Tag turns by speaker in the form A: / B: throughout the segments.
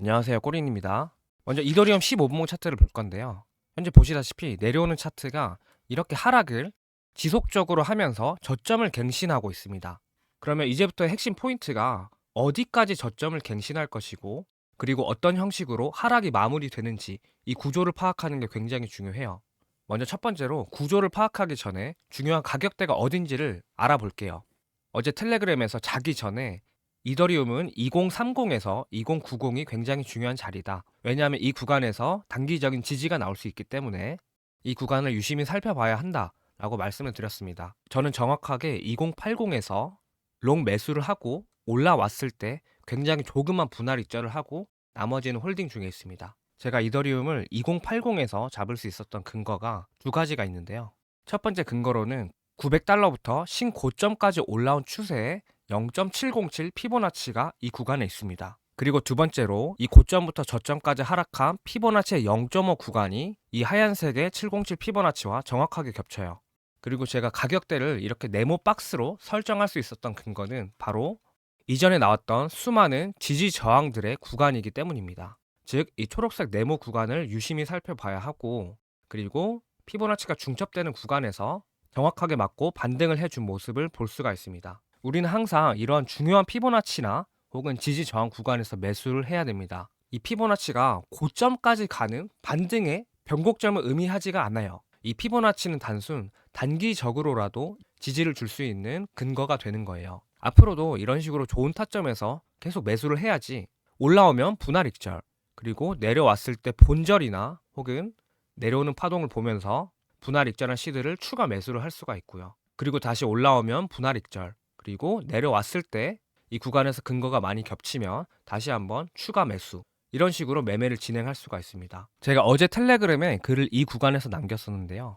A: 안녕하세요. 꼬린입니다. 먼저 이더리움 15분봉 차트를 볼 건데요. 현재 보시다시피 내려오는 차트가 이렇게 하락을 지속적으로 하면서 저점을 갱신하고 있습니다. 그러면 이제부터 핵심 포인트가 어디까지 저점을 갱신할 것이고, 그리고 어떤 형식으로 하락이 마무리되는지 이 구조를 파악하는 게 굉장히 중요해요. 먼저 첫 번째로 구조를 파악하기 전에 중요한 가격대가 어딘지를 알아볼게요. 어제 텔레그램에서 자기 전에 이더리움은 2030에서 2090이 굉장히 중요한 자리다. 왜냐하면 이 구간에서 단기적인 지지가 나올 수 있기 때문에 이 구간을 유심히 살펴봐야 한다라고 말씀을 드렸습니다. 저는 정확하게 2080에서 롱 매수를 하고 올라왔을 때 굉장히 조그만 분할 입절을 하고 나머지는 홀딩 중에 있습니다. 제가 이더리움을 2080에서 잡을 수 있었던 근거가 두 가지가 있는데요. 첫 번째 근거로는 900달러부터 신고점까지 올라온 추세에 0.707 피보나치가 이 구간에 있습니다. 그리고 두 번째로 이 고점부터 저점까지 하락한 피보나치의 0.5 구간이 이 하얀색의 707 피보나치와 정확하게 겹쳐요. 그리고 제가 가격대를 이렇게 네모 박스로 설정할 수 있었던 근거는 바로 이전에 나왔던 수많은 지지 저항들의 구간이기 때문입니다. 즉, 이 초록색 네모 구간을 유심히 살펴봐야 하고, 그리고 피보나치가 중첩되는 구간에서 정확하게 맞고 반등을 해준 모습을 볼 수가 있습니다. 우리는 항상 이러한 중요한 피보나치나 혹은 지지 저항 구간에서 매수를 해야 됩니다. 이 피보나치가 고점까지 가는 반등의 변곡점을 의미하지가 않아요. 이 피보나치는 단순 단기적으로라도 지지를 줄 수 있는 근거가 되는 거예요. 앞으로도 이런 식으로 좋은 타점에서 계속 매수를 해야지 올라오면 분할 익절, 그리고 내려왔을 때 본절이나 혹은 내려오는 파동을 보면서 분할 익절한 시드를 추가 매수를 할 수가 있고요. 그리고 다시 올라오면 분할 익절, 그리고 내려왔을 때 이 구간에서 근거가 많이 겹치면 다시 한번 추가 매수, 이런 식으로 매매를 진행할 수가 있습니다. 제가 어제 텔레그램에 글을 이 구간에서 남겼었는데요.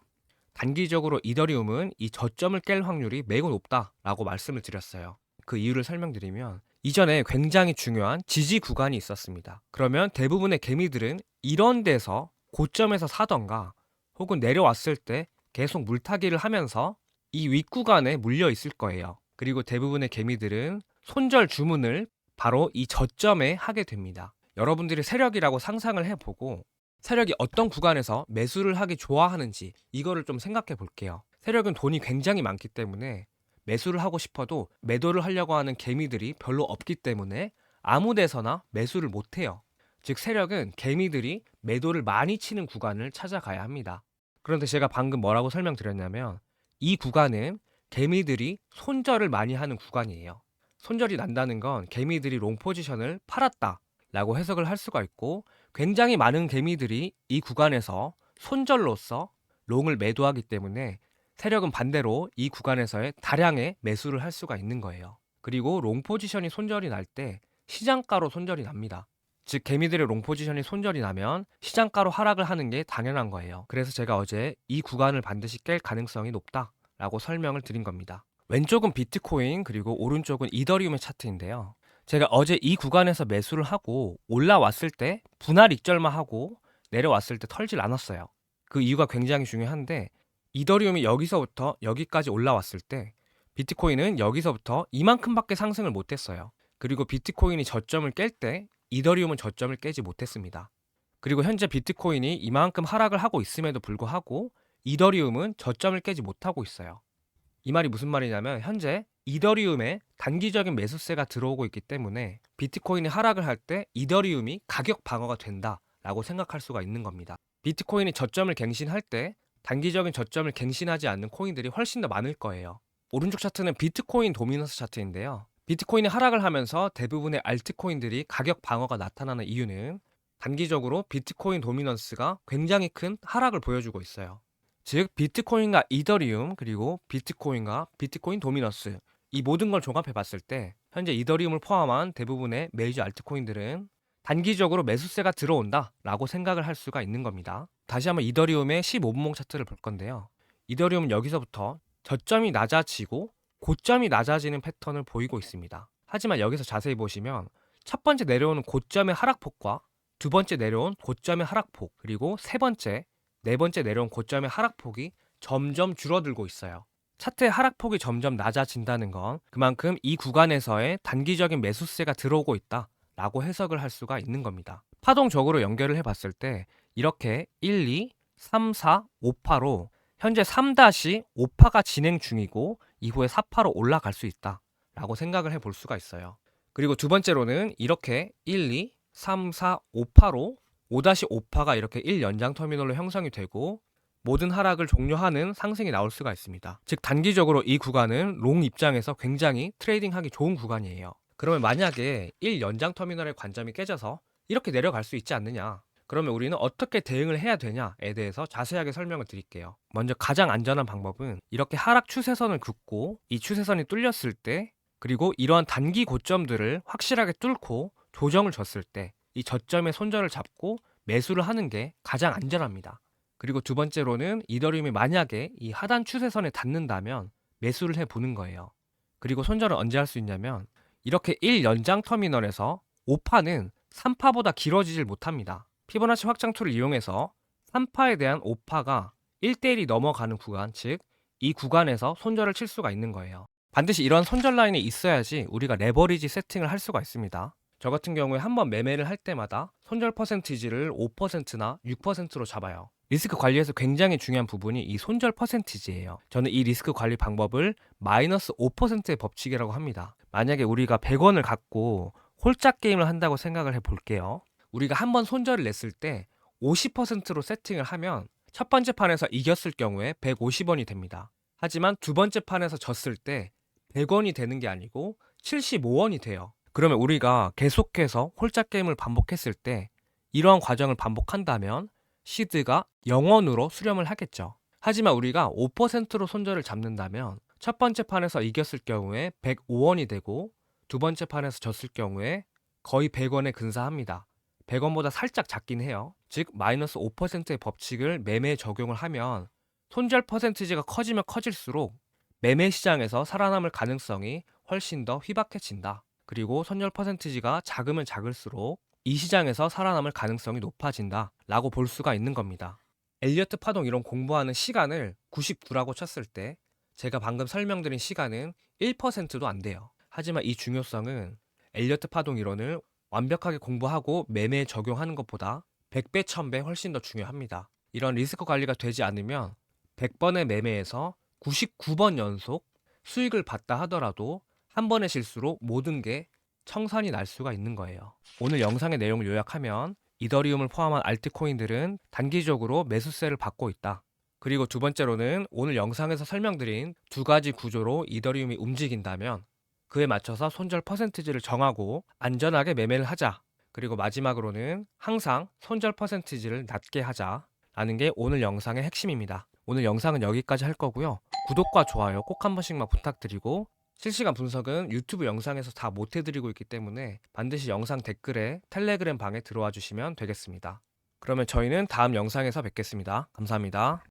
A: 단기적으로 이더리움은 이 저점을 깰 확률이 매우 높다라고 말씀을 드렸어요. 그 이유를 설명드리면 이전에 굉장히 중요한 지지 구간이 있었습니다. 그러면 대부분의 개미들은 이런 데서 고점에서 사던가 혹은 내려왔을 때 계속 물타기를 하면서 이 윗구간에 물려 있을 거예요. 그리고 대부분의 개미들은 손절 주문을 바로 이 저점에 하게 됩니다. 여러분들이 세력이라고 상상을 해보고 세력이 어떤 구간에서 매수를 하기 좋아하는지 이거를 좀 생각해 볼게요. 세력은 돈이 굉장히 많기 때문에 매수를 하고 싶어도 매도를 하려고 하는 개미들이 별로 없기 때문에 아무 데서나 매수를 못 해요. 즉 세력은 개미들이 매도를 많이 치는 구간을 찾아가야 합니다. 그런데 제가 방금 뭐라고 설명드렸냐면 이 구간은 개미들이 손절을 많이 하는 구간이에요. 손절이 난다는 건 개미들이 롱 포지션을 팔았다 라고 해석을 할 수가 있고, 굉장히 많은 개미들이 이 구간에서 손절로서 롱을 매도하기 때문에 세력은 반대로 이 구간에서의 다량의 매수를 할 수가 있는 거예요. 그리고 롱 포지션이 손절이 날 때 시장가로 손절이 납니다. 즉 개미들의 롱 포지션이 손절이 나면 시장가로 하락을 하는 게 당연한 거예요. 그래서 제가 어제 이 구간을 반드시 깰 가능성이 높다라고 설명을 드린 겁니다. 왼쪽은 비트코인, 그리고 오른쪽은 이더리움의 차트인데요. 제가 어제 이 구간에서 매수를 하고 올라왔을 때 분할 익절만 하고 내려왔을 때 털질 않았어요. 그 이유가 굉장히 중요한데, 이더리움이 여기서부터 여기까지 올라왔을 때 비트코인은 여기서부터 이만큼밖에 상승을 못했어요. 그리고 비트코인이 저점을 깰 때 이더리움은 저점을 깨지 못했습니다. 그리고 현재 비트코인이 이만큼 하락을 하고 있음에도 불구하고 이더리움은 저점을 깨지 못하고 있어요. 이 말이 무슨 말이냐면 현재 이더리움에 단기적인 매수세가 들어오고 있기 때문에 비트코인이 하락을 할 때 이더리움이 가격 방어가 된다라고 생각할 수가 있는 겁니다. 비트코인이 저점을 갱신할 때 단기적인 저점을 갱신하지 않는 코인들이 훨씬 더 많을 거예요. 오른쪽 차트는 비트코인 도미넌스 차트인데요. 비트코인이 하락을 하면서 대부분의 알트코인들이 가격 방어가 나타나는 이유는 단기적으로 비트코인 도미넌스가 굉장히 큰 하락을 보여주고 있어요. 즉 비트코인과 이더리움, 그리고 비트코인과 비트코인 도미넌스, 이 모든 걸 종합해 봤을 때 현재 이더리움을 포함한 대부분의 메이저 알트코인들은 단기적으로 매수세가 들어온다 라고 생각을 할 수가 있는 겁니다. 다시 한번 이더리움의 15분봉 차트를 볼 건데요. 이더리움은 여기서부터 저점이 낮아지고 고점이 낮아지는 패턴을 보이고 있습니다. 하지만 여기서 자세히 보시면 첫 번째 내려오는 고점의 하락폭과 두 번째 내려온 고점의 하락폭, 그리고 세 번째, 네 번째 내려온 고점의 하락폭이 점점 줄어들고 있어요. 차트의 하락폭이 점점 낮아진다는 건 그만큼 이 구간에서의 단기적인 매수세가 들어오고 있다 라고 해석을 할 수가 있는 겁니다. 파동적으로 연결을 해봤을 때 이렇게 1, 2, 3, 4, 5파로 현재 3-5파가 진행 중이고 이후에 4파로 올라갈 수 있다 라고 생각을 해볼 수가 있어요. 그리고 두 번째로는 이렇게 1, 2, 3, 4, 5파로 5-5파가 이렇게 1연장 터미널로 형성이 되고 모든 하락을 종료하는 상승이 나올 수가 있습니다. 즉 단기적으로 이 구간은 롱 입장에서 굉장히 트레이딩하기 좋은 구간이에요. 그러면 만약에 1연장 터미널의 관점이 깨져서 이렇게 내려갈 수 있지 않느냐, 그러면 우리는 어떻게 대응을 해야 되냐에 대해서 자세하게 설명을 드릴게요. 먼저 가장 안전한 방법은 이렇게 하락 추세선을 긋고 이 추세선이 뚫렸을 때, 그리고 이러한 단기 고점들을 확실하게 뚫고 조정을 줬을 때 이 저점의 손절을 잡고 매수를 하는 게 가장 안전합니다. 그리고 두 번째로는 이더리움이 만약에 이 하단 추세선에 닿는다면 매수를 해보는 거예요. 그리고 손절은 언제 할 수 있냐면 이렇게 1연장 터미널에서 5파는 3파보다 길어지질 못합니다. 피보나치 확장 툴을 이용해서 3파에 대한 5파가 1대1이 넘어가는 구간, 즉 이 구간에서 손절을 칠 수가 있는 거예요. 반드시 이런 손절 라인이 있어야지 우리가 레버리지 세팅을 할 수가 있습니다. 저 같은 경우에 한번 매매를 할 때마다 손절 퍼센티지를 5%나 6%로 잡아요. 리스크 관리에서 굉장히 중요한 부분이 이 손절 퍼센티지예요. 저는 이 리스크 관리 방법을 마이너스 5%의 법칙이라고 합니다. 만약에 우리가 100원을 갖고 홀짝 게임을 한다고 생각을 해볼게요. 우리가 한번 손절을 냈을 때 50%로 세팅을 하면 첫 번째 판에서 이겼을 경우에 150원이 됩니다. 하지만 두 번째 판에서 졌을 때 100원이 되는 게 아니고 75원이 돼요. 그러면 우리가 계속해서 홀짝 게임을 반복했을 때 이러한 과정을 반복한다면 시드가 0원으로 수렴을 하겠죠. 하지만 우리가 5%로 손절을 잡는다면 첫 번째 판에서 이겼을 경우에 105원이 되고 두 번째 판에서 졌을 경우에 거의 100원에 근사합니다. 100원보다 살짝 작긴 해요. 즉 마이너스 5%의 법칙을 매매에 적용을 하면 손절 퍼센티지가 커지면 커질수록 매매 시장에서 살아남을 가능성이 훨씬 더 희박해진다. 그리고 손절 퍼센티지가 작으면 작을수록 이 시장에서 살아남을 가능성이 높아진다 라고 볼 수가 있는 겁니다. 엘리어트 파동 이론 공부하는 시간을 99라고 쳤을 때 제가 방금 설명드린 시간은 1%도 안 돼요. 하지만 이 중요성은 엘리어트 파동 이론을 완벽하게 공부하고 매매에 적용하는 것보다 100배, 1000배 훨씬 더 중요합니다. 이런 리스크 관리가 되지 않으면 100번의 매매에서 99번 연속 수익을 봤다 하더라도 한 번의 실수로 모든 게 청산이 날 수가 있는 거예요. 오늘 영상의 내용을 요약하면 이더리움을 포함한 알트코인들은 단기적으로 매수세를 받고 있다. 그리고 두 번째로는 오늘 영상에서 설명드린 두 가지 구조로 이더리움이 움직인다면 그에 맞춰서 손절 퍼센티지를 정하고 안전하게 매매를 하자. 그리고 마지막으로는 항상 손절 퍼센티지를 낮게 하자라는 게 오늘 영상의 핵심입니다. 오늘 영상은 여기까지 할 거고요. 구독과 좋아요 꼭 한 번씩만 부탁드리고 실시간 분석은 유튜브 영상에서 다 못해드리고 있기 때문에 반드시 영상 댓글에 텔레그램 방에 들어와 주시면 되겠습니다. 그러면 저희는 다음 영상에서 뵙겠습니다. 감사합니다.